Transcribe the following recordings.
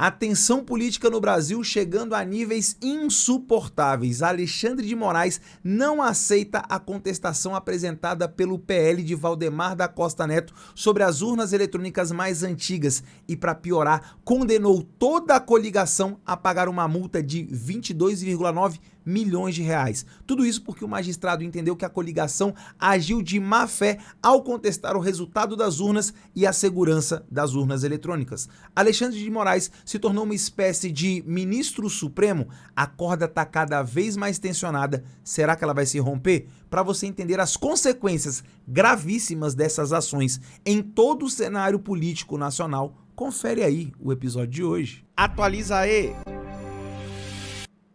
A tensão política no Brasil chegando a níveis insuportáveis. Alexandre de Moraes não aceita a contestação apresentada pelo PL de Valdemar da Costa Neto sobre as urnas eletrônicas mais antigas e, para piorar, condenou toda a coligação a pagar uma multa de 22,9 milhões de reais. Tudo isso porque o magistrado entendeu que a coligação agiu de má fé ao contestar o resultado das urnas e a segurança das urnas eletrônicas. Alexandre de Moraes se tornou uma espécie de ministro supremo. A corda está cada vez mais tensionada. Será que ela vai se romper? Para você entender as consequências gravíssimas dessas ações em todo o cenário político nacional, confere aí o episódio de hoje. Atualiza aí!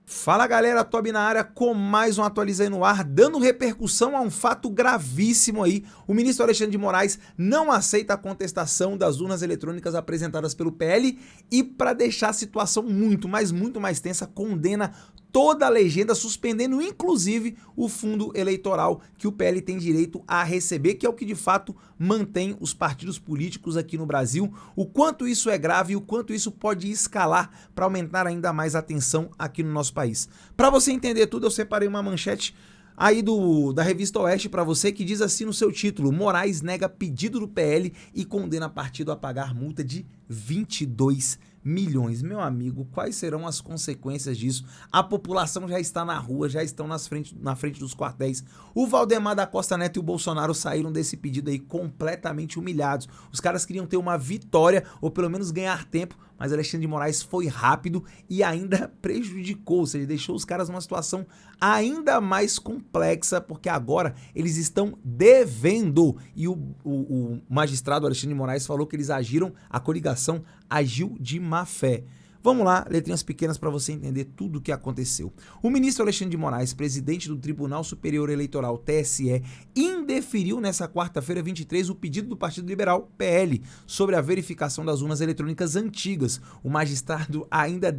Fala galera, Tobi na área com mais um Atualiza aí no ar, dando repercussão a um fato gravíssimo aí. O ministro Alexandre de Moraes não aceita a contestação das urnas eletrônicas apresentadas pelo PL e, para deixar a situação muito mais tensa, condena toda a legenda, suspendendo inclusive o fundo eleitoral que o PL tem direito a receber, que é o que de fato mantém os partidos políticos aqui no Brasil. O quanto isso é grave e o quanto isso pode escalar para aumentar ainda mais a tensão aqui no nosso país. Para você entender tudo, eu separei uma manchete aí da Revista Oeste para você, que diz assim no seu título: Moraes nega pedido do PL e condena partido a pagar multa de 22 milhões. Meu amigo, quais serão as consequências disso? A população já está na rua, já estão na frente dos quartéis. O Valdemar da Costa Neto e o Bolsonaro saíram desse pedido aí completamente humilhados. Os caras queriam ter uma vitória ou pelo menos ganhar tempo, mas Alexandre de Moraes foi rápido e ainda prejudicou, ou seja, deixou os caras numa situação ainda mais complexa, porque agora eles estão devendo. E o magistrado Alexandre de Moraes falou que eles agiram, a coligação agiu de má fé. Vamos lá, letrinhas pequenas para você entender tudo o que aconteceu. O ministro Alexandre de Moraes, presidente do Tribunal Superior Eleitoral, TSE, indeferiu nessa quarta-feira, 23, o pedido do Partido Liberal, PL, sobre a verificação das urnas eletrônicas antigas. O magistrado ainda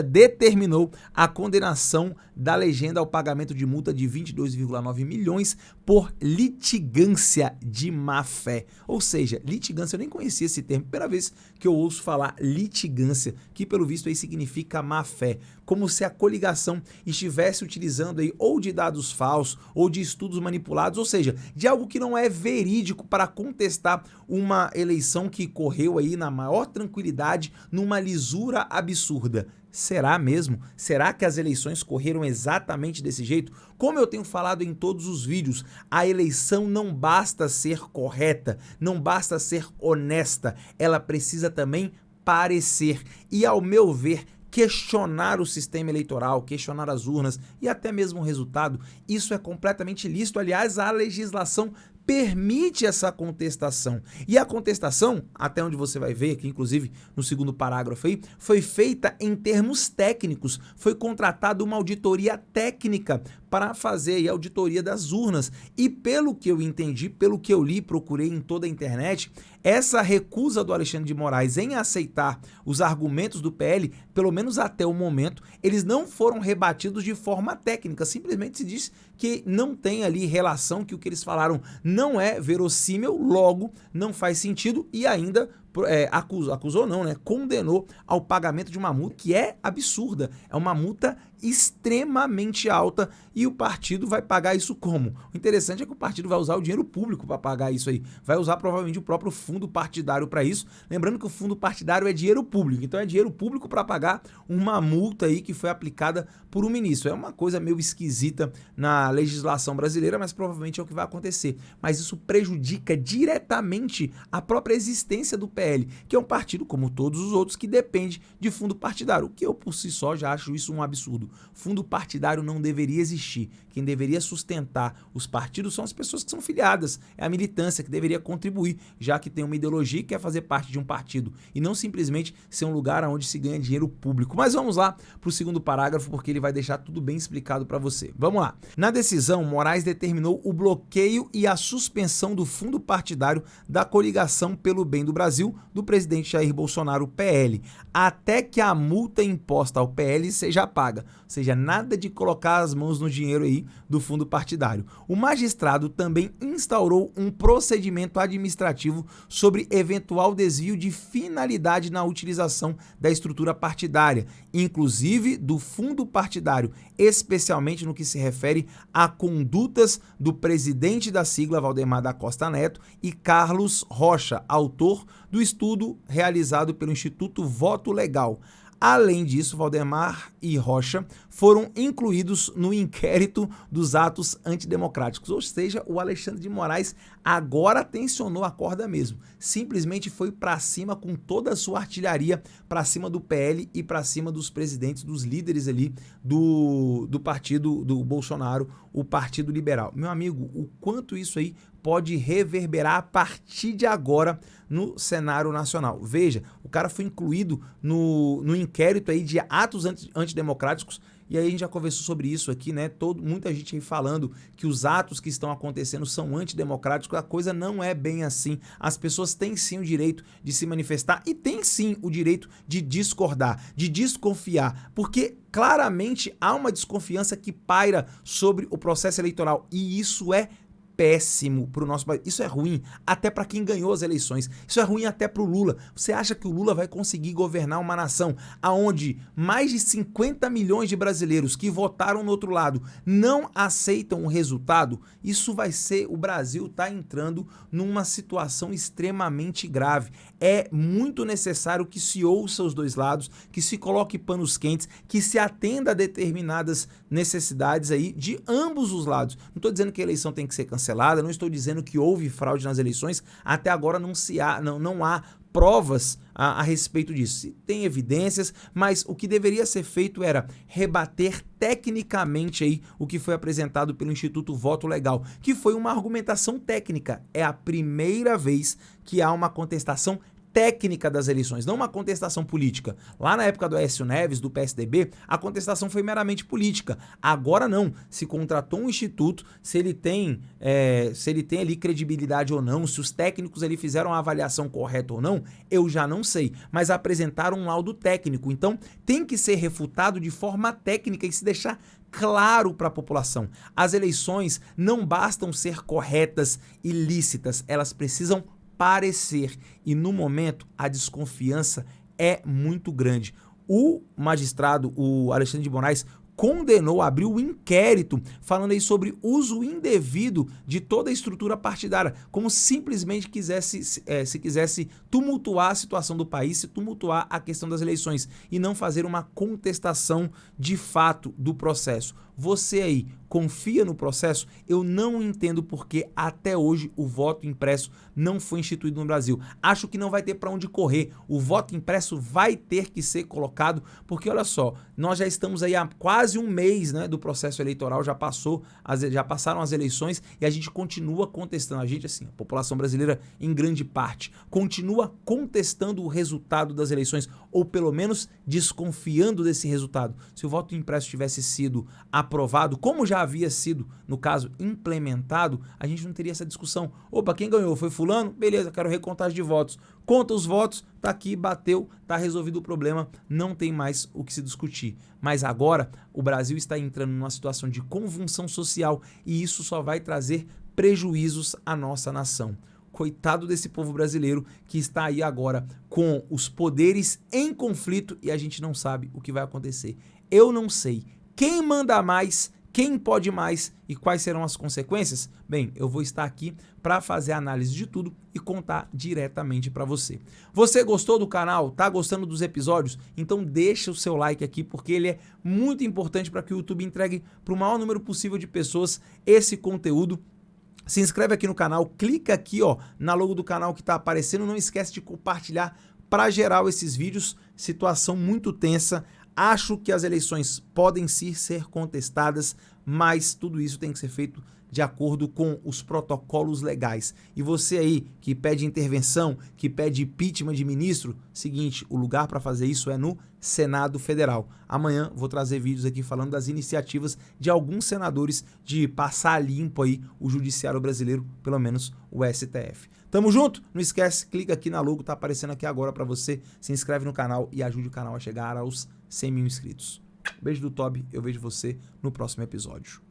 determinou a condenação da legenda ao pagamento de multa de 22,9 milhões por litigância de má fé. Ou seja, litigância, eu nem conhecia esse termo, primeira vez que eu ouço falar litigância, que pelo visto aí significa má fé, como se a coligação estivesse utilizando aí ou de dados falsos ou de estudos manipulados, ou seja, de algo que não é verídico para contestar uma eleição que correu aí na maior tranquilidade, numa lisura absurda. Será mesmo? Será que as eleições correram exatamente desse jeito? Como eu tenho falado em todos os vídeos, a eleição não basta ser correta, não basta ser honesta, ela precisa também parecer. E, ao meu ver, questionar o sistema eleitoral, questionar as urnas e até mesmo o resultado, isso é completamente lícito. Aliás, a legislação permite essa contestação. E a contestação, até onde você vai ver aqui, inclusive no segundo parágrafo aí, foi feita em termos técnicos. Foi contratada uma auditoria técnica para fazer aí a auditoria das urnas. E pelo que eu entendi, pelo que eu li, procurei em toda a internet, essa recusa do Alexandre de Moraes em aceitar os argumentos do PL, pelo menos até o momento, eles não foram rebatidos de forma técnica. Simplesmente se diz que não tem ali relação, que o que eles falaram não é verossímil, logo não faz sentido, e ainda acusou não, né? Condenou ao pagamento de uma multa que é absurda. É uma multa extremamente alta e o partido vai pagar isso como? O interessante é que o partido vai usar o dinheiro público para pagar isso aí. Vai usar provavelmente o próprio fundo partidário para isso. Lembrando que o fundo partidário é dinheiro público. Então é dinheiro público para pagar uma multa aí que foi aplicada por um ministro. É uma coisa meio esquisita na legislação brasileira, mas provavelmente é o que vai acontecer. Mas isso prejudica diretamente a própria existência do PL, que é um partido, como todos os outros, que depende de fundo partidário, o que eu por si só já acho isso um absurdo. Fundo partidário não deveria existir. Quem deveria sustentar os partidos são as pessoas que são filiadas, é a militância que deveria contribuir, já que tem uma ideologia e quer fazer parte de um partido, e não simplesmente ser um lugar onde se ganha dinheiro público. Mas vamos lá para o segundo parágrafo, porque ele vai deixar tudo bem explicado para você. Vamos lá. Na decisão, Moraes determinou o bloqueio e a suspensão do fundo partidário da Coligação pelo Bem do Brasil, partido do presidente Jair Bolsonaro, o PL, até que a multa imposta ao PL seja paga. Ou seja, nada de colocar as mãos no dinheiro aí do fundo partidário. O magistrado também instaurou um procedimento administrativo sobre eventual desvio de finalidade na utilização da estrutura partidária, inclusive do fundo partidário, especialmente no que se refere a condutas do presidente da sigla, Valdemar da Costa Neto, e Carlos Rocha, autor do estudo realizado pelo Instituto Voto Legal. Além disso, Valdemar e Rocha foram incluídos no inquérito dos atos antidemocráticos, ou seja, o Alexandre de Moraes agora tensionou a corda mesmo, simplesmente foi para cima com toda a sua artilharia, para cima do PL e para cima dos presidentes, dos líderes ali do partido do Bolsonaro, o Partido Liberal. Meu amigo, o quanto isso aí pode reverberar a partir de agora no cenário nacional. Veja, o cara foi incluído no inquérito aí de atos antidemocráticos, e aí a gente já conversou sobre isso aqui, né? Muita gente aí falando que os atos que estão acontecendo são antidemocráticos. A coisa não é bem assim. As pessoas têm sim o direito de se manifestar e têm sim o direito de discordar, de desconfiar, porque claramente há uma desconfiança que paira sobre o processo eleitoral, e isso é péssimo para o nosso país. Isso é ruim até para quem ganhou as eleições. Isso é ruim até para o Lula. Você acha que o Lula vai conseguir governar uma nação aonde mais de 50 milhões de brasileiros que votaram no outro lado não aceitam o resultado? Isso vai ser... O Brasil está entrando numa situação extremamente grave. É muito necessário que se ouça os dois lados, que se coloque panos quentes, que se atenda a determinadas necessidades aí de ambos os lados. Não estou dizendo que a eleição tem que ser cancelada, não estou dizendo que houve fraude nas eleições, até agora não há provas a respeito disso. Tem evidências, mas o que deveria ser feito era rebater tecnicamente aí o que foi apresentado pelo Instituto Voto Legal, que foi uma argumentação técnica. É a primeira vez que há uma contestação técnica das eleições, não uma contestação política. Lá na época do Aécio Neves, do PSDB, a contestação foi meramente política. Agora não. Se contratou um instituto, se ele tem ali credibilidade ou não, se os técnicos ali fizeram a avaliação correta ou não, eu já não sei. Mas apresentaram um laudo técnico. Então, tem que ser refutado de forma técnica e se deixar claro para a população. As eleições não bastam ser corretas e lícitas, elas precisam parecer, e no momento a desconfiança é muito grande. O magistrado, o Alexandre de Moraes, condenou, abriu um inquérito falando aí sobre uso indevido de toda a estrutura partidária, como simplesmente se quisesse tumultuar a situação do país, se tumultuar a questão das eleições e não fazer uma contestação de fato do processo. Você aí confia no processo? Eu não entendo porque até hoje o voto impresso não foi instituído no Brasil. Acho que não vai ter para onde correr. O voto impresso vai ter que ser colocado, porque olha só, nós já estamos aí há quase um mês, né, do processo eleitoral, já passaram as eleições e a gente continua contestando. A gente, assim, a população brasileira em grande parte, continua contestando o resultado das eleições, ou pelo menos desconfiando desse resultado. Se o voto impresso tivesse sido aprovado, como já havia sido, no caso, implementado, a gente não teria essa discussão. Opa, quem ganhou? Foi fulano? Beleza, quero recontagem de votos. Conta os votos, tá aqui, bateu, tá resolvido o problema, não tem mais o que se discutir. Mas agora, o Brasil está entrando numa situação de convulsão social e isso só vai trazer prejuízos à nossa nação. Coitado desse povo brasileiro que está aí agora com os poderes em conflito e a gente não sabe o que vai acontecer. Eu não sei quem manda mais, quem pode mais e quais serão as consequências? Bem, eu vou estar aqui para fazer a análise de tudo e contar diretamente para você. Você gostou do canal? Tá gostando dos episódios? Então deixa o seu like aqui porque ele é muito importante para que o YouTube entregue para o maior número possível de pessoas esse conteúdo. Se inscreve aqui no canal, clica aqui ó, na logo do canal que está aparecendo, não esquece de compartilhar para geral esses vídeos, situação muito tensa. Acho que as eleições podem sim ser contestadas, mas tudo isso tem que ser feito de acordo com os protocolos legais. E você aí que pede intervenção, que pede impeachment de ministro, seguinte, o lugar para fazer isso é no Senado Federal. Amanhã vou trazer vídeos aqui falando das iniciativas de alguns senadores de passar limpo aí o judiciário brasileiro, pelo menos o STF. Tamo junto? Não esquece, clica aqui na logo, tá aparecendo aqui agora para você, se inscreve no canal e ajude o canal a chegar aos 100 mil inscritos. Beijo do Toby, eu vejo você no próximo episódio.